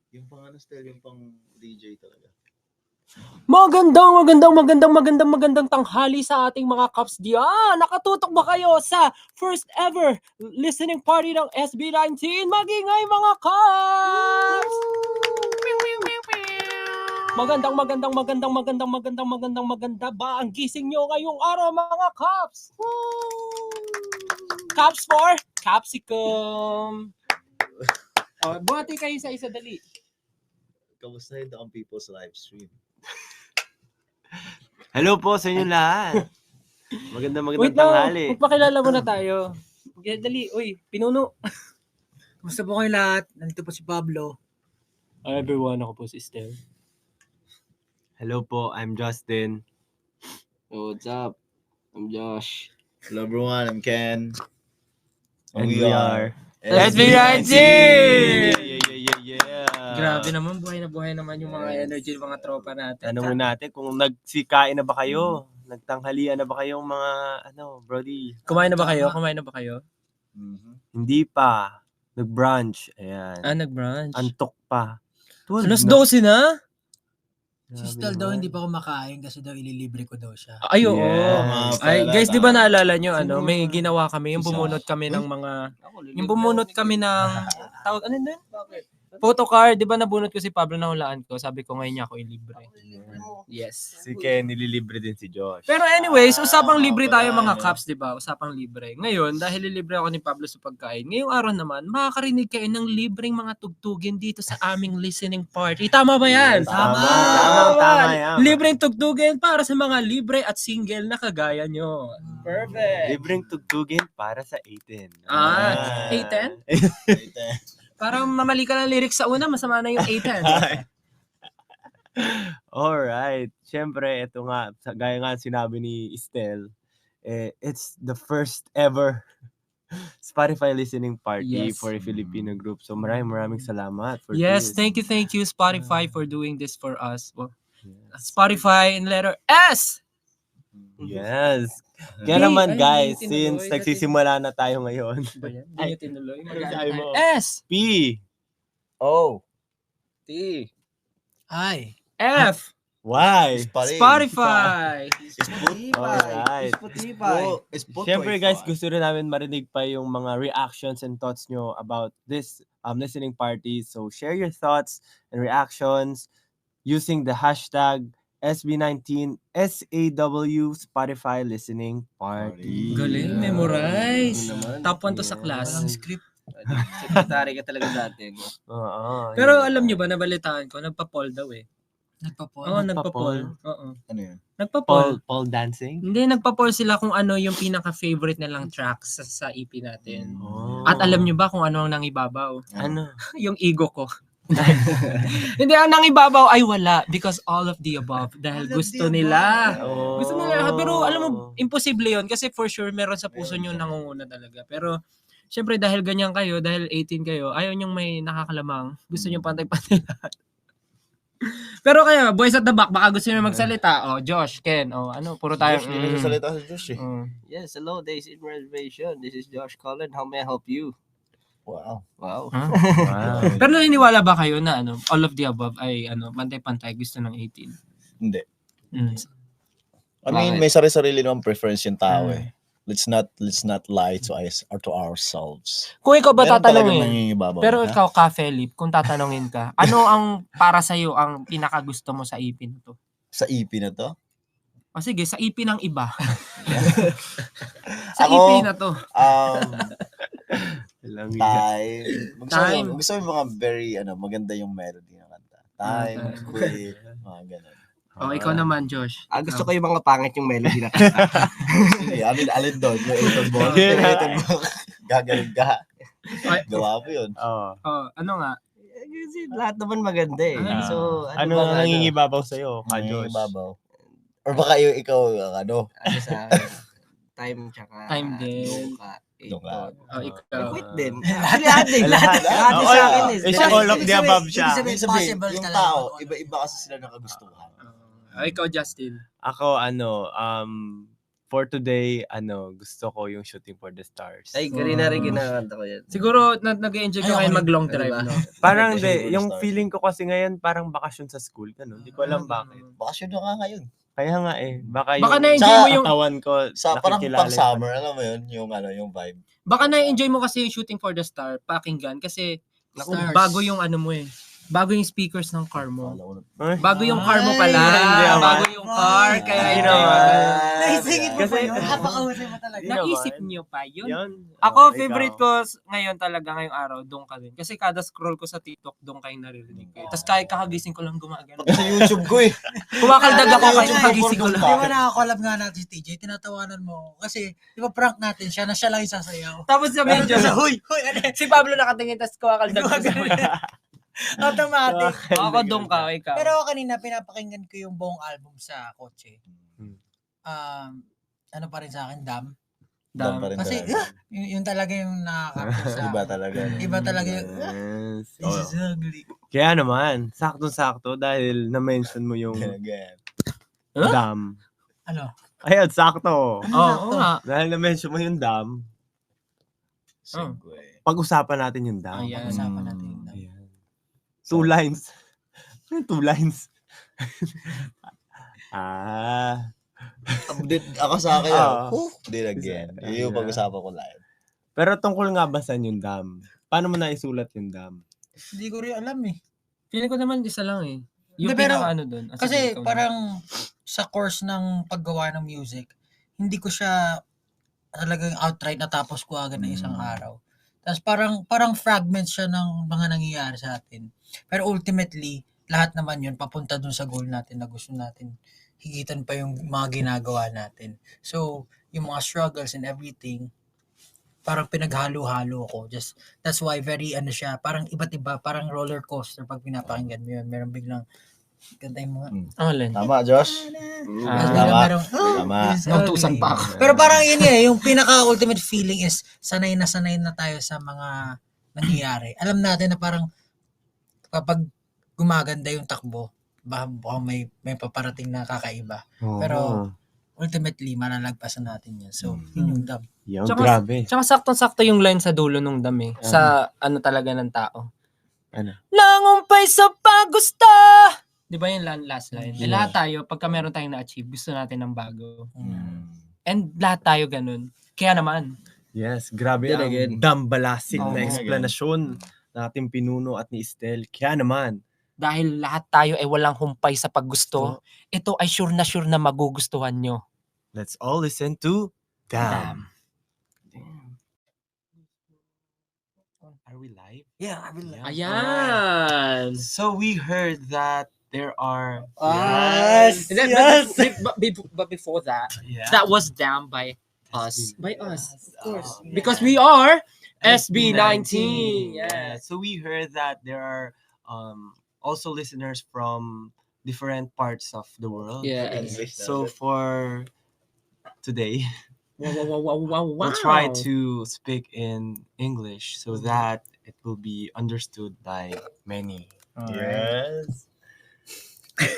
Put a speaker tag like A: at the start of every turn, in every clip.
A: Yung pang ano style, yung pang DJ talaga.
B: Magandang tanghali sa ating mga Kaps diyan. Nakatutok ba kayo sa first ever listening party ng SB19? Magingay mga Kaps! Maganda ba ang gising nyo ngayong araw mga Kaps? Caps for Capsicum. Buhati kayo sa isa dali.
A: Kamusta yun ang people's live stream?
C: Hello po sa inyo lahat. Magandang
B: Wait lang,
C: tanghali.
B: magpakilala muna tayo. Dali, uy, pinuno.
D: Kumusta po kayo lahat? Nandito po si Pablo.
B: Hi everyone, ako po si Stel.
C: Hello po, I'm Justin.
E: What's up? I'm Josh.
A: Hello everyone, I'm Ken.
C: And we are
B: SB19!
C: Yeah.
D: Grabe naman, buhay naman yung mga energy ng mga tropa natin.
C: Tanungin natin kung nagsikain na ba kayo? Nagtanghalian na ba kayong mga brody?
B: Kumain na ba kayo?
A: Mhm.
C: Hindi pa. Nag-brunch. Ayan.
B: Nag-brunch.
C: Antok pa.
B: Alas 12 na?
D: Si Stel daw hindi pa kumakain kasi daw ililibre ko daw siya.
B: Ay, oo.
C: Yeah.
B: Ay, guys, di ba naalala nyo,
C: Sino
B: may
C: mga-
B: ginawa kami, yung bumunot kami ng mga, tawag, ano yun? Photocard, di ba nabunot ko si Pablo na hulaan ko, sabi ko ngayon niya ako ilibre. Yes.
C: Si Ken, nililibre din si Josh.
B: Pero anyways, usapang libre tayo mga Kaps, di ba? Usapang libre. Ngayon, dahil lilibre ako ni Pablo sa pagkain, ngayong araw naman, makakarinig kayo ng libreng mga tugtugin dito sa aming listening party. Tama ba yan?
C: Yes, tama yan.
B: Libreng tugtugin para sa mga libre at single na kagaya nyo. Perfect.
C: Libreng tugtugin para sa 18.
B: A10? Parang mamali ka ng lyrics sa una, masama na yung A10.
C: Alright. Siyempre, ito nga, gaya nga sinabi ni Estel, it's the first ever Spotify listening party
B: Yes.
C: for a Filipino group. So maraming salamat for
B: Yes,
C: this.
B: thank you Spotify for doing this for us. Well,
C: Yes.
B: Spotify in letter S!
C: Yes.
B: Hey,
C: Kaya naman
B: ay,
C: guys,
B: hindi
C: since
B: tinuloy.
C: nagsisimula na tayo ngayon.
B: Ba yan? Hindi
C: Ay.
B: nyo tinuloy.
C: Ano sabi mo?
B: S!
C: P.
A: Oh,
E: T.
D: Ay!
B: F!
C: Y.
B: Spotify!
C: Alright.
A: Spotify.
C: Siyempre guys, gusto rin namin marinig pa yung mga reactions and thoughts nyo about this listening party. So share your thoughts and reactions using the hashtag SB19 SAW Spotify Listening Party.
B: Galing, memorize. Top 1 to sa class.
D: Walang script.
E: Secretary ka talaga dati. No?
C: Oo.
B: Pero alam nyo ba, nabalitaan ko, nagpa-poll daw eh.
D: Nagpa-poll.
B: Oo,
C: Nagpa-poll?
B: nagpa-poll. Oo.
A: Ano yun?
B: Nagpa-poll.
C: Paul dancing?
B: Hindi, nagpa-poll sila kung ano yung pinaka-favorite nilang tracks sa EP natin.
C: Oh.
B: At alam nyo ba kung ano ang nangibabaw?
C: Ano?
B: Yung ego ko. Hindi, ang nangibabaw ay wala because all of the above. Dahil gusto nila.
C: Oh.
B: Gusto nila. Pero alam mo, imposible yon kasi for sure meron sa puso nyo nangunguna talaga. Pero syempre dahil ganyan kayo, dahil 18 kayo, ayaw nyong may nakakalamang. Gusto nyo pantay-pantay lahat. Pero kayo, boys at the back, baka gusto nyo magsalita. Oh, Josh, Ken, oh, ano, puro tayo.
A: Josh, hindi nagsasalita si Josh eh.
E: Yes, hello, Days in Reservation. This is Josh Cullen. How may I help you?
A: Wow.
E: Wow.
C: Wow.
B: Pero naniniwala ba kayo na ano, all of the above ay ano, pantay-pantay gusto ng 18?
A: Hindi.
B: Mm.
A: I mean, may sarili-sarili naman preference yung tao eh. Let's not lie to us or to ourselves.
B: Kung ikaw ba
A: Meron talagang
B: tatanungin?
A: nangingibabaw.
B: Pero
A: ha?
B: ikaw ka, Philip, kung tatanungin ka, ano ang para sa iyo ang pinakagusto mo sa EP na to?
A: Sa EP na to?
B: O sige, sa EP ng iba. Sa
A: Ako,
B: EP na to.
C: Ilang
A: Time. Gusto mo yung mga very, maganda yung melody ng kanta. Time, quick, mga ganun.
B: O, ikaw naman, Josh.
E: Gusto ko yung mga pangit yung melody na kanta.
A: Sige, alin doon. Yung Aiton Ball. Gagaling ka.
B: Ay,
A: Gawa po yun.
C: Oh.
B: ano nga?
E: Kasi lahat naman maganda eh. So,
C: Ano
E: bang
A: Ah,
C: nangingibabaw sa'yo, Ka Josh?
A: Nangingibabaw. Or baka ikaw,
E: ano sa akin? Time tsaka
B: Time din.
A: Luka.
B: O, ikaw.
E: Quit din. Lahat din. Lahat
A: Oo,
E: sa akin eh.
C: It's all of the above siya.
A: Ibig sabihin, yung tao, iba-iba kasi sila nakagustuhan.
B: O, ikaw, Justin.
C: Ako, for today, gusto ko yung Shooting for the Stars.
E: Ay, kanina rin kinakanta ko yan.
B: Siguro nag-enjoy ka
D: Ayoko
B: ngayon
D: rin.
B: mag-long
E: Di
B: drive,
E: ba?
B: no?
C: Parang
A: Shooting for
C: hindi,
A: the
C: yung
A: Stars.
C: feeling ko kasi ngayon parang bakasyon sa school, ganun. Hindi ko alam bakit.
A: Bakasyon na nga ngayon.
C: Kaya nga baka
B: Baka
C: yung
B: na-enjoy
A: mo
B: yung-
C: katawan ko
A: Parang
C: nakikilala
A: pang summer, alam mo yun, yung vibe.
B: Baka na-enjoy mo kasi yung Shooting for the Star, pakinggan, kasi
D: Stars.
B: bago yung ano mo eh. Bago yung speakers ng car mo.
A: Akala ko na-
B: Bago yung car mo pala.
D: Ay,
C: hindi naman.
B: Bago yung car, kaya
C: Hindi
B: enjoy mo.
C: naman.
D: Naisingit mo
C: Kasi-
D: pa yun? Napakahusay mo talaga.
C: Hindi
B: Naisip
C: naman.
B: niyo pa yun?
C: Yun.
B: Ako,
C: Oh,
B: favorite
C: ikaw.
B: ko ngayon talaga, ngayong araw, doon ka din. Kasi kada scroll ko sa TikTok, doon kayo naririnig ko. Tapos kahit kakagising ko lang gumagano.
A: Pati sa YouTube ko eh.
B: Kumakaldag ako kahit
A: YouTube
B: kakagising ko
A: ko
B: lang.
A: doon
D: Di ba nakakolab nga natin si TJ, tinatawanan mo. Kasi, di ba prank natin siya na siya lang yung sasayaw.
B: Tapos sa medyo,
D: Huy! Huy! Ano?
B: si Pablo nakatingin, tapos kumakaldag ko sa
D: Automatic.
B: Ako doon ka, ikaw.
D: Pero kanina, pinapakinggan ko yung buong album sa kotse.
C: Hmm.
D: Ano pa rin sa akin, Dam.
A: Dam pa rin
D: Kasi,
A: talaga.
D: yun talaga yung nakaka-capture sa
A: Iba
D: akin.
A: talaga.
D: Iba talaga yung,
C: Yes.
D: this is ugly.
C: Kaya naman, saktong-sakto dahil na-mention mo yung
A: Again.
B: Huh?
C: dam.
D: Ano?
C: Ayun, sakto.
B: Oo nga.
C: Dahil na-mention mo yung dam,
A: Segue.
C: pag-usapan natin yung dam.
B: Ayan.
D: Pag-usapan natin yung Dam.
C: Ayan. 2 lines. Ano yung 2 lines?
A: Update ako sa akin. Did again. Yung
C: Yeah.
A: pag-usapan ko live.
C: Pero tungkol nga ba saan yung dam? Paano mo naisulat yung dam?
D: Hindi ko rin alam eh.
B: Feeling ko naman isa lang eh. Yung
D: Hindi, pero-
B: pinaka ano doon.
D: Kasi parang sa course ng paggawa ng music, hindi ko siya talagang outright natapos ko agad ng isang araw. Tapos parang fragments siya ng mga nangyayari sa atin. Pero ultimately, lahat naman yun papunta dun sa goal natin na gusto natin higitan pa yung mga ginagawa natin. So, yung mga struggles and everything, parang pinaghalo-halo ko. That's why very parang iba't iba, parang roller coaster pag pinapakinggan mo yun. Meron biglang kantayin mo nga.
B: Alin?
A: Tama, Josh?
D: Tapos
A: Tama.
D: merong,
A: Tama.
B: Nautusan pa ako.
D: Pero parang yun nga, yung pinaka-ultimate feeling is sanay na tayo sa mga nangyayari. Alam natin na parang kapag gumaganda yung takbo, baka may paparating na kakaiba. Pero ultimately, malalagpasan natin yan. So, yun yung dam.
C: Yung
B: Tsaka-
C: grabe.
B: Tsaka saktong-sakto yung line sa dulo nung dami. Sa ano talaga ng tao.
C: Ano?
B: Nangumpay sa paggusto! Di ba yung last line? Eh,
C: Yeah.
B: lahat tayo, pagka meron tayong na-achieve, gusto natin ng bago.
A: Mm.
B: And lahat tayo ganun. Kaya naman,
C: Yes, grabe
E: Then
C: ang
E: again.
C: dambalasik
B: Oo.
C: na eksplanasyon nating pinuno at ni Estel. Kaya naman,
B: dahil lahat tayo ay walang humpay sa paggusto, ito ay sure na magugustuhan nyo.
C: let's all listen to Damn. Are we live?
D: Yeah, I will.
B: Ayan!
C: So we heard that there are
B: But before that,
C: yeah.
B: that was Damn by us. By us.
D: Of course.
B: Because we are SB19.
C: Yeah.
B: Yes.
C: So we heard that there are also listeners from different parts of the world.
B: Yes.
C: So for today,
B: Wow.
C: we'll try to speak in English so that it will be understood by many. Yes.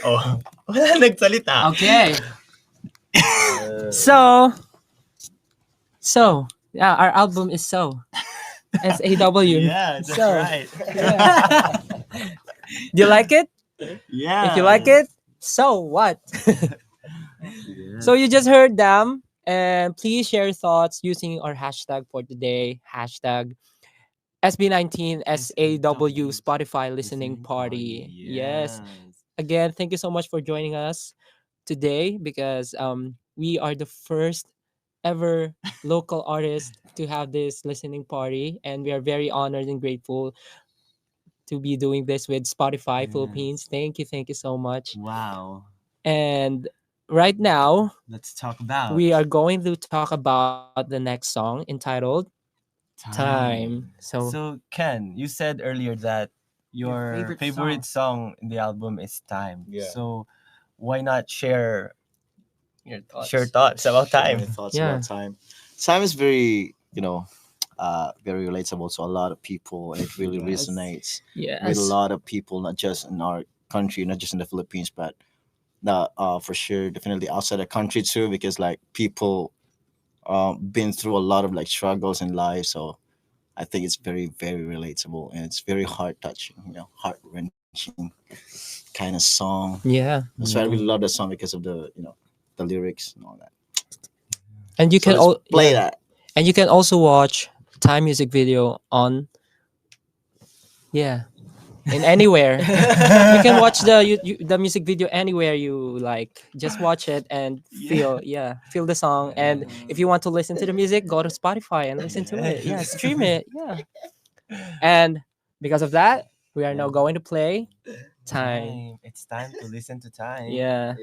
C: Oh, wala nagsalita.
B: Okay. So, yeah, our album is SAW.
C: Yeah, that's
B: So-
C: right.
B: Do you like it?
C: Yeah.
B: If you like it, so what? So you just heard them, and please share your thoughts using our hashtag for today. Hashtag SB19 SAW Spotify Listening Party. Yes. Again, thank you so much for joining us today because we are the first ever local artist to have this listening party, and we are very honored and grateful to be doing this with Spotify
C: Yes.
B: Philippines. Thank you so much.
C: Wow.
B: And right now,
C: Let's talk about
B: we are going to talk about the next song entitled Time.
C: So Ken, you said earlier that your
B: favorite
C: favorite song in the album is Time.
A: Yeah.
C: So why not share
B: your thoughts.
C: share thoughts about
A: Share my
C: Time?
A: thoughts
B: Yeah.
A: about time. Time is very, very relatable to a lot of people, and it really
C: Yes.
A: resonates
B: Yes.
A: with a lot of people, not just in our country, not just in the Philippines, but for sure, definitely outside the country too, because like people been through a lot of like struggles in life. So I think it's very, very relatable, and it's very heart touching, heart wrenching kind of song.
B: Yeah.
A: That's why I really love that song, because of the the lyrics and all that.
B: And you
A: So
B: can
A: let's play that.
B: and you can also watch Time music video on in anywhere. You can watch the music video anywhere you like. Just watch it and feel the song. And if you want to listen to the music, go to Spotify and listen to it. Yeah, stream it. Yeah. And because of that, we are now going to play Time.
C: It's time to listen to Time.
B: Yeah.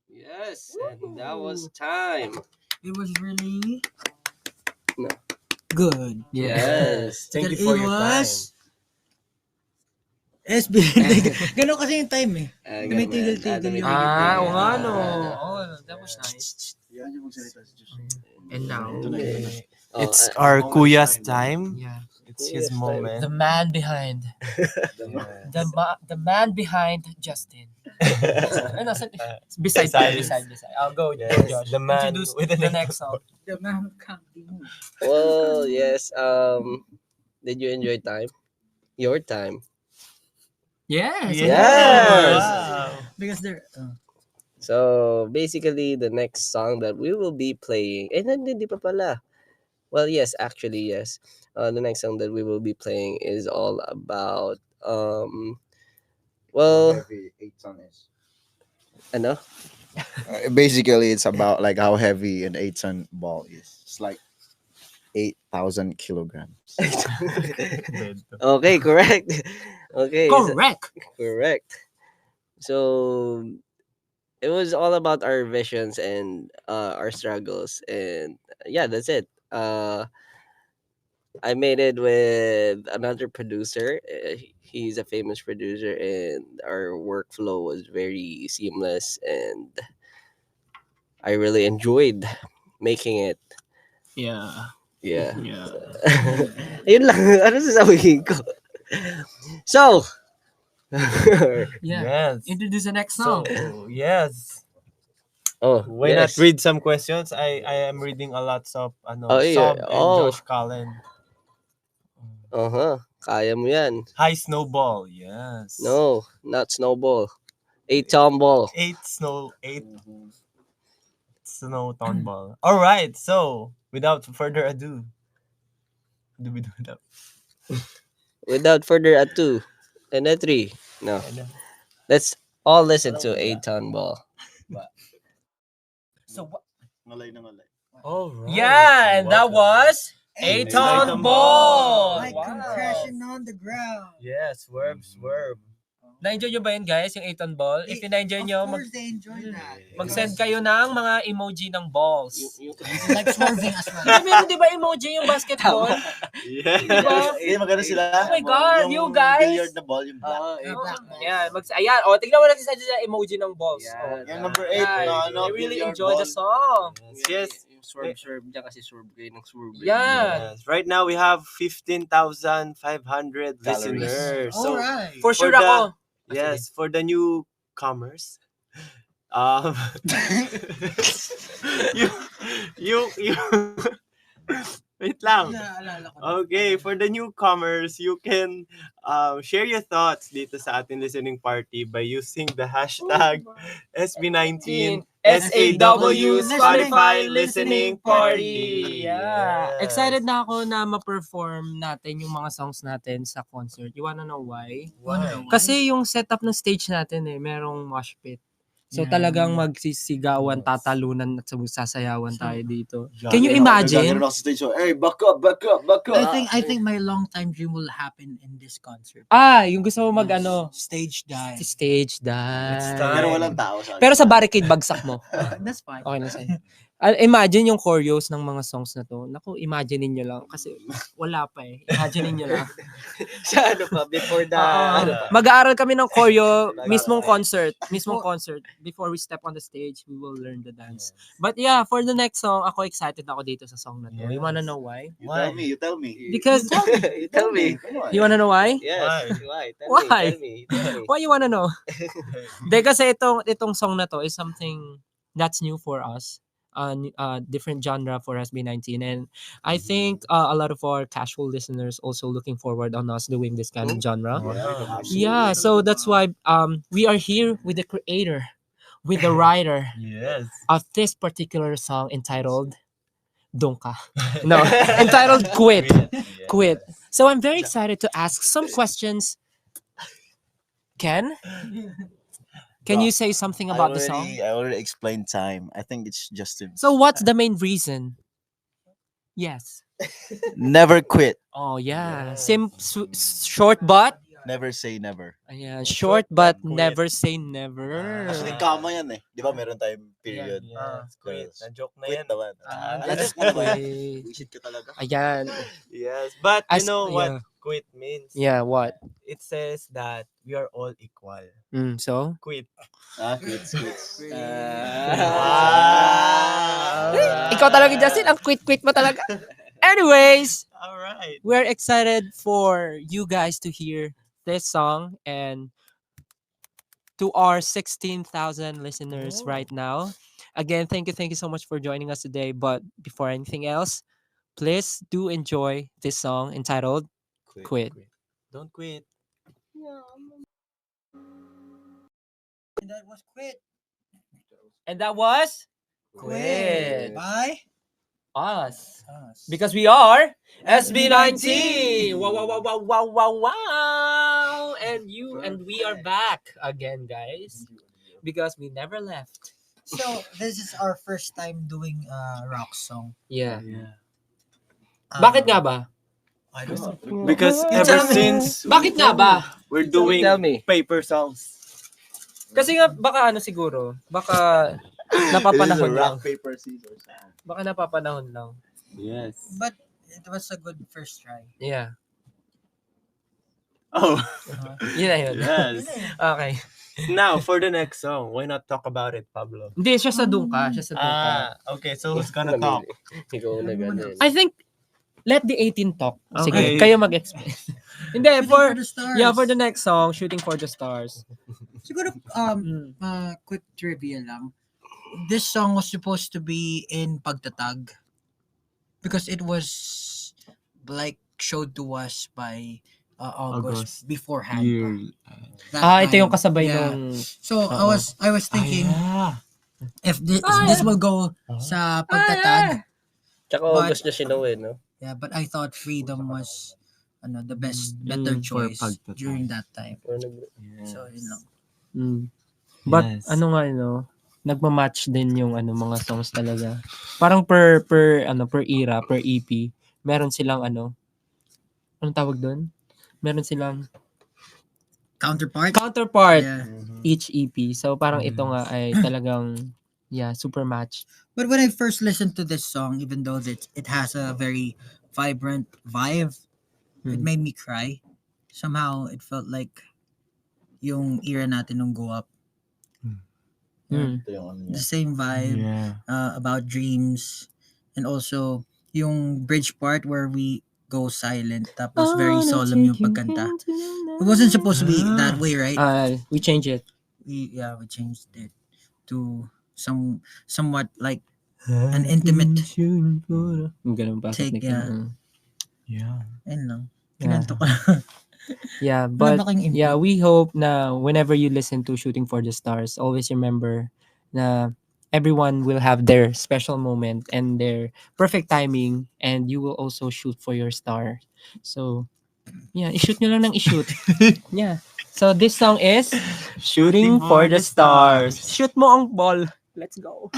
E: Yes, and that was Time.
D: It was really
E: No.
D: good.
E: Yes.
C: Thank you
D: That
C: for
D: it
C: your time.
D: was SB. Ganun kasi yung time eh. Tumitigil-tigil yung-
B: Ah, oo nga, no. Oh, that was nice. And now,
C: It's our Kuya's time.
B: yeah,
C: It's his moment.
B: the man behind the man behind Justin. Ano, beside. I'll go,
C: Yes,
B: Josh.
C: the man
B: Introduce
C: with the
B: the next song.
D: The man can't be moved.
E: Well, yes. Did you enjoy Time? Your time.
B: Yes.
E: Yes.
C: Wow.
D: Because they're
E: So basically, the next song that we will be playing, hindi pa pala. Well, yes, actually, yes. The next song that we will be playing is all about well,
A: Heavy 8-ton is.
E: ano?
A: Basically, it's about like how heavy an 8-ton ball is. It's like 8,000 kilograms.
E: Okay, correct. Okay, so-
B: Correct.
E: correct. So it was all about our visions and our struggles, and yeah, that's it. I made it with another producer. He's a famous producer, and our workflow was very seamless, and I really enjoyed making it.
B: Yeah.
E: Yeah.
B: Yeah.
E: Yun lang. Ano sasabihin ko? So,
B: Yeah.
C: Yes.
B: Introduce the next
C: So,
B: song.
C: yes.
E: oh,
C: Why
E: yes.
C: not read some questions? I am reading a lot of
E: Oh, yeah.
C: Sob and
E: Oh.
C: Josh Cullen.
E: Kaya mo yan.
C: High snowball. Yes.
E: No, not snowball. 8-ton ball.
C: Eight snow ton ball. All right. So without further ado, do we do that?
E: Without further ado, and a 3. No. Let's all listen to 8-ton ball.
B: So
A: Ngalay na ngalay.
C: All right.
B: yeah, and that was
C: Eight-ton
B: 8-ton ball.
D: like
B: Wow.
D: compression on the ground.
C: Yeah, swerve.
B: Na-enjoy nyo ba yun, guys, yung 8-ton ball? If na-enjoy nyo,
D: Of course they enjoy that.
B: mag-send kayo ng mga emoji ng balls.
D: Like swerving as well.
B: Meron di ba emoji yung basketball?
C: Yeah.
B: Diba?
A: Maganda sila.
B: Oh my God, you guys.
A: Billiard na ball, yung black.
D: black balls.
B: Ayan, ayan, tignan mo natin sa emoji ng balls.
E: Yan.
A: Yung number 8
B: Ayan,
A: na ano,
B: I really
A: billiard
B: enjoy the
A: ball.
B: song.
C: Yes.
E: Yung swerve dyan kasi swerve kayo ng swerve.
B: Yeah.
C: Yes. Right now we have 15,500 listeners. So
D: Alright.
B: For sure
C: For the-
B: ako.
C: yes, for the newcomers, you wait lang.
D: Naalala ko na.
C: Okay, for the newcomers, you can share your thoughts dito sa ating listening party by using the hashtag SB19 SAW Spotify Listening Party.
B: Yeah.
C: Yes.
B: Excited na ako na ma-perform natin yung mga songs natin sa concert. You wanna know why?
C: Why?
B: Kasi yung setup ng stage natin merong mosh pit. So talagang magsisigawan, tatalunan at sasayawan tayo dito. Can you imagine?
A: Gagano ako sa stage, so, hey, back up.
D: I think my long time dream will happen in this concert.
B: Yung gusto mo
D: Stage dive.
B: stage dive.
C: time.
A: Pero walang tao sa
B: Pero sa barricade bagsak mo.
D: That's fine.
B: Okay na sa'yo. Imagine yung choreos ng mga songs na to. Naku, imagine niyo lang. Kasi wala pa eh. Imagine niyo lang.
E: Sa ano pa, before the, ano pa.
B: Mag-aaral kami ng choreo, mismong concert. Before we step on the stage, we will learn the dance. But yeah, for the next song, ako excited ako dito sa song na to. You wanna know why?
A: You tell me.
B: Because,
E: You tell me.
A: Come on.
B: you wanna know why?
E: Yes, why?
B: Why?
E: Tell me. Tell me.
B: Why you wanna know? Hindi, kasi itong song na to is something that's new for us. Different genre for SB19, and I think a lot of our casual listeners also looking forward on us doing this kind of genre. Yeah, so that's why we are here with the creator, with the writer
C: Yes.
B: of this particular song entitled Donka. No, entitled Quit. So I'm very excited to ask some questions. Ken, can you say something about the song?
A: I already explained time. I think it's Justin.
B: So what's the main reason? Yes.
A: Never quit.
B: Oh yeah. Short but
A: Never say never.
B: yeah, short but
C: quit.
B: never say never.
A: Actually, kama yan eh. Di ba meron tayong period?
C: Yes, quit. Na-joke na
A: Quit
C: yan.
A: naman.
B: That's
A: mo naman.
B: quit.
A: Bullshit ka talaga.
B: Ayan.
C: Yes, but you
B: As-
C: know what
B: yeah.
C: quit means?
B: Yeah, what?
C: It says that we are all equal.
B: So?
C: Quit.
A: Quits.
B: Ikaw talaga, Justin. Ang quit mo talaga. Anyways,
C: All right.
B: we're excited for you guys to hear this song, and to our 16,000 listeners right now. Again, thank you so much for joining us today. But before anything else, please do enjoy this song entitled Quit.
C: Don't quit.
D: And that was Quit.
B: And that was
D: Quit. Bye.
B: us. Because we are SB19. Wow. And we are back again, guys. Because we never left.
D: So, this is our first time doing a rock song.
B: Yeah.
D: Um,
B: Bakit nga ba?
D: I don't know.
C: Because
B: You
C: ever
B: tell me.
C: since
B: Bakit nga ba?
C: we're doing
E: Tell me.
C: paper songs.
B: Kasi nga baka ano siguro, baka napapanahon lang.
A: paper, scissors.
B: Baka napapanahon lang.
C: Yes.
D: But it was a good first try.
B: Yeah.
C: Oh,
B: Yun na yun.
C: yes.
B: Okay.
C: Now, for the next song, why not talk about it, Pablo?
B: Hindi, siya sa Dungka.
C: Okay. So who's gonna talk?
E: Ikaw na ganun.
B: I think, let the 18 talk. Sige,
C: Okay.
B: kayo mag-explain. Hindi,
D: Shooting
B: for
D: the Stars.
B: for the next song, Shooting for the Stars.
D: Siguro,
B: Mm.
D: quick trivia lang. This song was supposed to be in Pagtatag because it was like showed to us by August beforehand. That
B: Ito yung
D: time.
B: kasabay
D: Yeah.
B: nung...
D: So
B: Oo.
D: I was thinking if this will go sa Pagtatag.
E: Tsaka
D: But-
E: August na sinuwi, no?
D: Yeah, but I thought Freedom was the better
B: for
D: choice
C: Pagtatag.
D: during that time.
E: Or nag-
D: So yun lang.
B: But
C: Yes.
B: ano nga, nagma-match din yung mga songs talaga. Parang per era, per EP, meron silang anong tawag doon? Meron silang
D: Counterpart.
B: counterpart
D: Yeah.
B: each EP. So parang ito nga ay talagang super match.
D: But when I first listened to this song, even though it has a very vibrant vibe, it
B: Hmm.
D: made me cry. Somehow, it felt like yung era natin nung Go Up.
B: Mm.
A: Ito yung ano
D: The
A: niya.
D: same vibe about dreams. And also, yung bridge part where we go silent. Tapos very solemn yung pagkanta. It wasn't supposed to be that way, right?
B: We change it.
D: We changed it to somewhat like an intimate
B: Ganun pa.
D: take,
B: technique.
D: yeah.
B: Mm.
D: Ayun lang.
B: Yeah.
D: Kinanto ko lang.
B: Yeah, but
D: Malaking impact.
B: yeah, we hope na whenever you listen to Shooting for the Stars, always remember na everyone will have their special moment and their perfect timing, and you will also shoot for your star. So, yeah, i-shoot nyo lang ng i-shoot. Yeah. So, this song is Shooting for the Stars. Shoot mo ang ball. Let's go.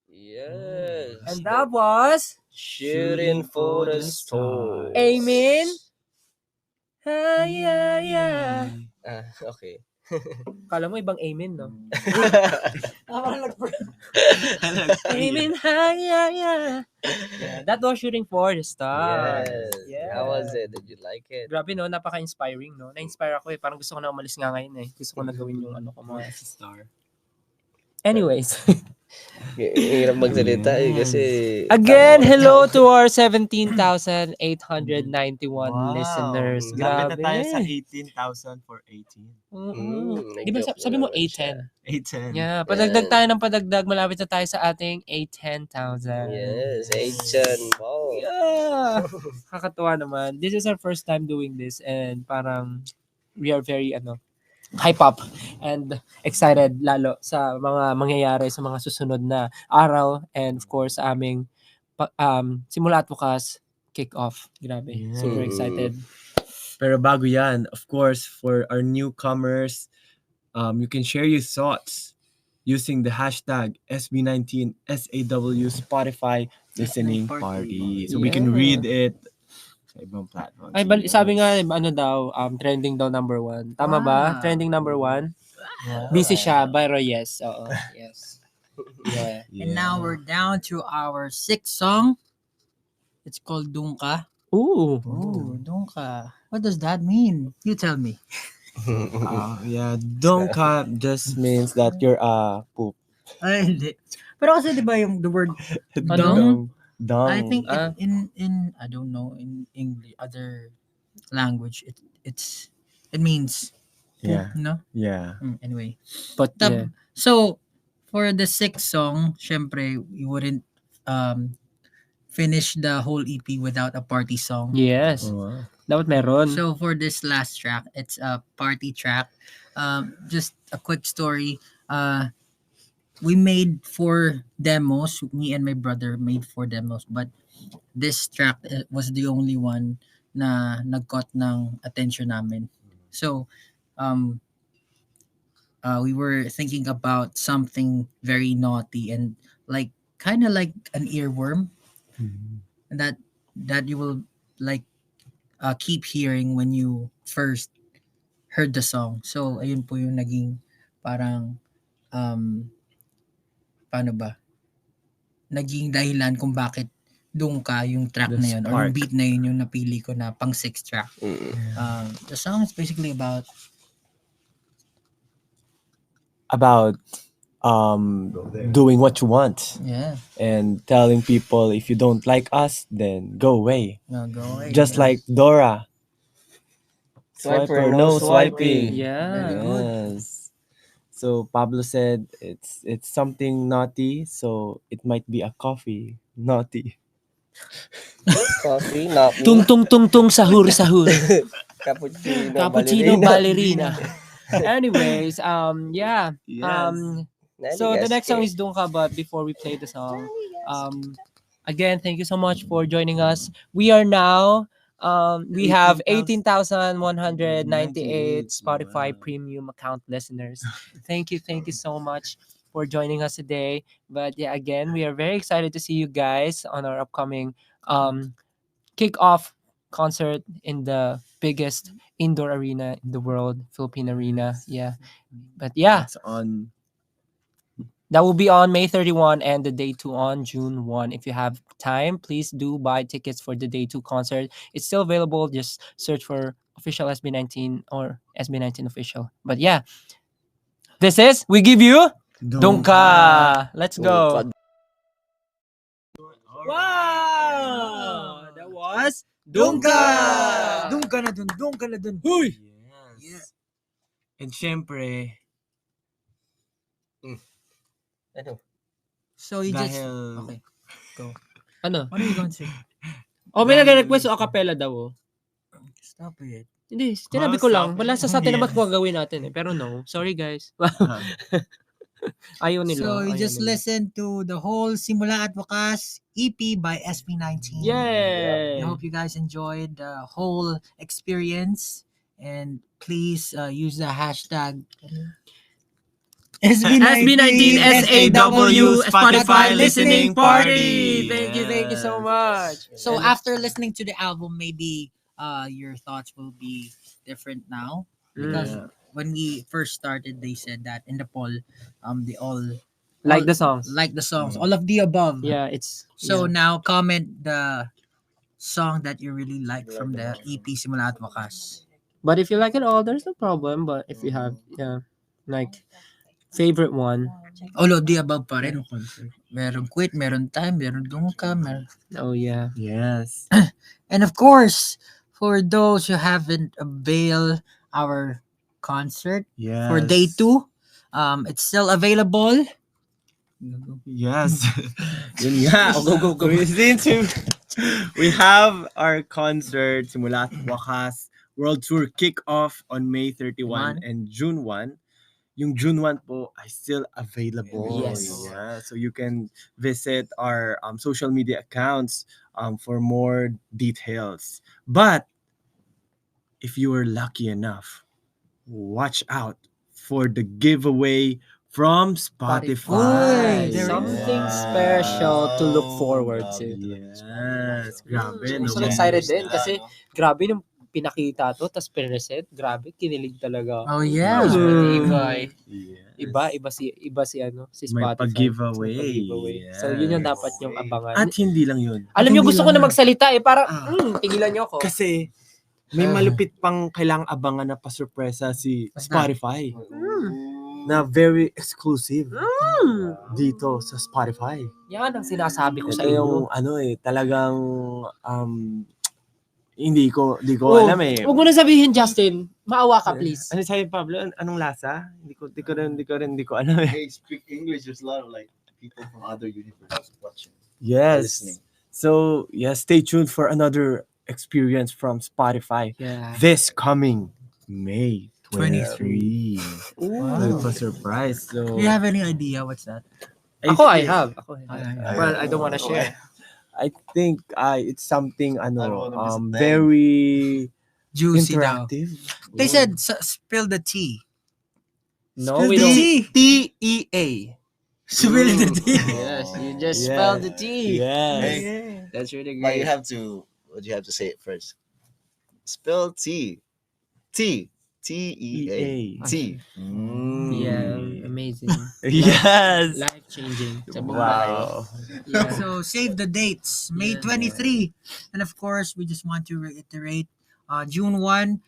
E: Yes.
B: And that was
E: Shooting for the stars.
B: Amen. Yeah.
E: Okay.
B: Kala mo ibang amen, no?
D: Parang
B: Amen, yeah. That was Shooting for the Stars.
E: Yes. How was it? Did you like it?
B: Grabe, no? Napaka-inspiring, no? Na-inspire ako eh. Parang gusto ko na umalis nga ngayon eh. Gusto ko na gawin yung ano ko mga
C: star.
B: Anyways.
E: Hirap magsalita eh kasi...
B: Again, hello to our 17,891 listeners.
C: Lapit na
B: Grabe.
C: tayo sa 18,000 for 18.
B: Di ba sabi mo 810?
C: 810.
B: Yeah, padagdag tayo ng padagdag. Malapit na tayo sa ating 810,000.
E: Yes, 8 Wow.
B: Yeah. Kakatuwa naman. This is our first time doing this and parang we are very hype up and excited lalo sa mga mangyayari sa mga susunod na araw and of course sa aming simula at bukas kick off. Grabe. Super excited.
C: Pero bago yan, of course, for our newcomers, you can share your thoughts using the hashtag SB19SAW Spotify Listening Party. So we can read it sa ibang platforms.
B: Ay, sabi nga, trending daw number 1. Tama ba? Trending number 1? Busy siya, pero yes. Oo. Yes. Yeah.
D: And now we're down to our 6th song. It's called Dungka.
B: Ooh.
D: Oh, Dungka. What does that mean? You tell me.
C: Dongka just means that you're a poop.
D: Ay, hindi. Pero kasi di ba yung the word
B: Dung?
C: Dung.
D: I think in I don't know in English other language it means
C: Yeah.
D: no
C: Yeah.
D: anyway.
B: But
D: Tap- So for the 6th song, syempre we wouldn't finish the whole EP without a party song.
B: yes.
C: Wow.
B: Dapat meron.
D: So for this last track, it's a party track. Just a quick story. We made 4 demos. Me and my brother made 4 demos, but this track was the only one na nag-caught ng attention namin. So, we were thinking about something very naughty and like kind of like an earworm that you will like keep hearing when you first heard the song. So, ayun po yung naging parang paano ba? Naging dahilan kung bakit Dungka yung track
C: The
D: na yun or yung
C: spark.
D: beat na yun yung napili ko na pang 6th track. The song is basically about
C: doing what you want
D: and
C: telling people if you don't like us, then go away.
D: go away.
C: Just like Dora.
E: Swiper, no swiping.
B: Yeah.
C: Yes. So Pablo said it's something naughty, so it might be a coffee naughty.
E: Coffee, not me.
B: Tung tung tung tung sahur.
E: Cappuccino,
B: Cappuccino
E: ballerina.
B: ballerina. Anyways, yeah. So the next song is Dungka, but before we play the song, again, thank you so much for joining us. We are now we have 18,198 Spotify premium account listeners. Thank you so much for joining us today. But yeah, again, we are very excited to see you guys on our upcoming kick-off concert in the biggest indoor arena in the world, Philippine Arena. Yeah. But yeah,
C: It's on.
B: that will be on May 31 and the day 2 on June 1. If you have time, please do buy tickets for the day 2 concert. It's still available. Just search for official SB19 or SB19 official. But yeah, this is We Give You Dungka. Let's go. Wow! That was Dungka!
D: Dungka na dun.
B: Huy!
C: Yes. And syempre,
D: So you just
C: dahil
D: okay. Go.
B: Ano?
D: What are you going to say?
B: Oh, may nag-request o acapella daw. Oh.
D: Stop it.
B: Hindi, tinabi ko lang. Wala sa atin naman kung gagawin natin eh. Pero no, sorry guys. Ayaw nila.
D: So you
B: ayaw
D: just
B: nila.
D: listen to the whole Simula at Wakas EP by SB19.
B: Yay!
D: I hope you guys enjoyed the whole experience, and please use the hashtag
B: SB19 SAW Spotify Listening Party. Thank you so much.
D: So after listening to the album, maybe your thoughts will be different now because when we first started, they said that in the poll, they all
B: Like the songs.
D: like the songs, all of the above.
B: Yeah, it's
D: So
B: yeah.
D: now comment the song that you really like from the EP Simula at Wakas.
B: But if you like it all, there's no problem. But if you have like favorite one,
D: All of the above pa rin. Meron Quit, meron Time, meron Dungka, meron...
B: oh yeah.
C: Yes.
D: And of course, for those who haven't availed our concert
C: Yes.
D: for day 2, it's still available.
C: Yes. Yun nga.
B: Go.
C: We have our concert, Simula at Wakas World Tour kick-off on May 31 and June 1. Yung June 1 po ay still available.
B: Yes.
C: Yeah. So you can visit our social media accounts for more details. But if you are lucky enough, watch out for the giveaway from Spotify.
D: Uy, there
B: Something
C: is.
B: special to look forward to.
C: Yes. Grabe.
B: I'm
C: no?
B: so excited din kasi grabe nung pinakita to tas pinreset. Grabe, kinilig talaga.
D: Oh yeah.
B: Matibay.
C: Yes.
B: Iba si
C: May
B: Spotify.
C: pag-giveaway.
B: May pag-giveaway. So yun yung dapat yung abangan.
C: At hindi lang yun.
B: Alam nyo, gusto ko na magsalita parang
C: Ah.
B: tigilan nyo ako.
C: Kasi may malupit pang kailangang abangan na pasurpresa si Spotify na very exclusive dito sa Spotify.
B: Yan ang sinasabi ko sa
C: Ito
B: inyo.
C: yung talagang hindi ko
B: Oh,
C: alam eh.
B: Huwag mo na sabihin, Justin. Maawa ka, please.
C: Ano sabi Pablo? Anong lasa? Hindi ko alam eh.
A: They speak English. There's a lot of like people from other universes watching.
C: Yes.
A: Listening.
C: So, yeah, stay tuned for another experience from Spotify
B: Yeah.
C: this coming May 23.
B: Ooh.
C: Wow. Surprise. So,
D: Do you have any idea what's that?
B: I have.
D: Ay.
B: But I don't want to share.
C: I think it's something
A: don't wanna miss a thing.
C: very
D: Juicy daw.
C: interactive.
D: They said spill the tea.
B: No,
D: Spill
B: we
D: the
B: don't.
D: tea.
C: TEA.
D: Spill the tea.
E: Yes, you just
C: Yeah.
E: spelled the T.
C: Yes.
A: Hey.
E: That's really
A: But you
E: great.
A: have to. What you have to say it first. Spell T. T. T-E-A. T.
B: Yeah, amazing.
C: Yes.
B: Life changing.
C: Wow.
B: Yeah.
D: So save the dates, May
B: Yeah.
D: 23. And of course, we just want to reiterate, June 1,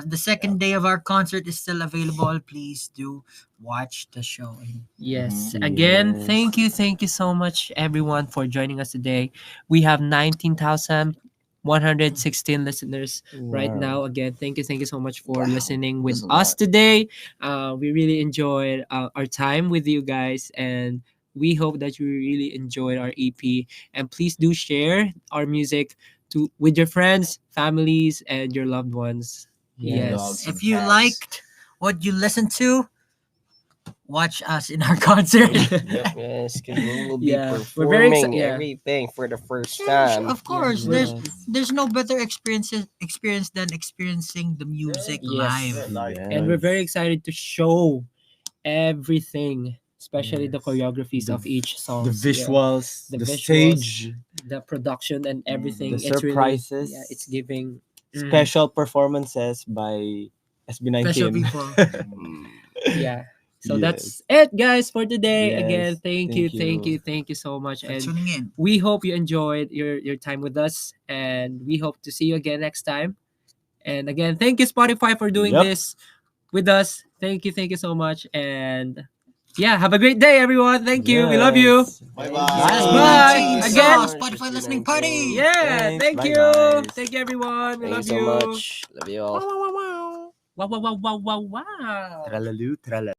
D: the second day of our concert is still available. Please do watch the show.
B: Yes.
C: Mhm.
B: Again,
C: Yes.
B: thank you so much everyone for joining us today. We have 19,116 listeners right now. Again, thank you so much for
A: Wow.
B: listening with
A: That's a
B: us
A: lot.
B: today. We really enjoyed our time with you guys, and we hope that you really enjoyed our EP. And please do share our music with your friends, families, and your loved ones. Yes.
A: Dogs.
D: If you
A: Cats.
D: liked what you listened to, watch us in our concert.
E: Yes, because we will be
B: Yeah, we're very
E: performing
B: yeah.
E: everything for the first
D: Yeah,
E: time.
D: of course,
B: Yeah.
D: there's no better experience than experiencing the music
B: Yes.
D: live.
B: And we're very excited to show everything, especially the
C: Yes.
B: choreographies
C: The-
B: of each song.
C: The visuals,
B: The
C: the,
B: visuals,
C: stage,
B: the production, and everything.
C: the
B: It's really-
C: surprises.
B: yeah, it's giving
C: special performances by SB19.
D: Special people.
E: Mm.
B: Yeah. So
C: Yes.
B: that's it, guys, for today.
C: Yes,
B: Again, thank you
C: thank you.
B: so much,
D: For
B: and
D: tuning in.
B: we hope you enjoyed your time with us, and we hope to see you again next time. And again, thank you Spotify for doing
C: Yep.
B: this with us. Thank you so much, and yeah, have a great day, everyone. Thank you. We love you.
C: Yes.
A: Bye-bye.
D: Yes,
B: Bye.
D: SB19
B: Again.
D: Spotify listening party.
B: Yeah,
C: Thanks.
B: thank
C: Bye,
B: you.
C: guys.
B: Thank you, everyone. We
E: Thank
B: love
E: you so
B: you.
E: much. Love you all.
B: Wow.
C: Tralalu, tralala.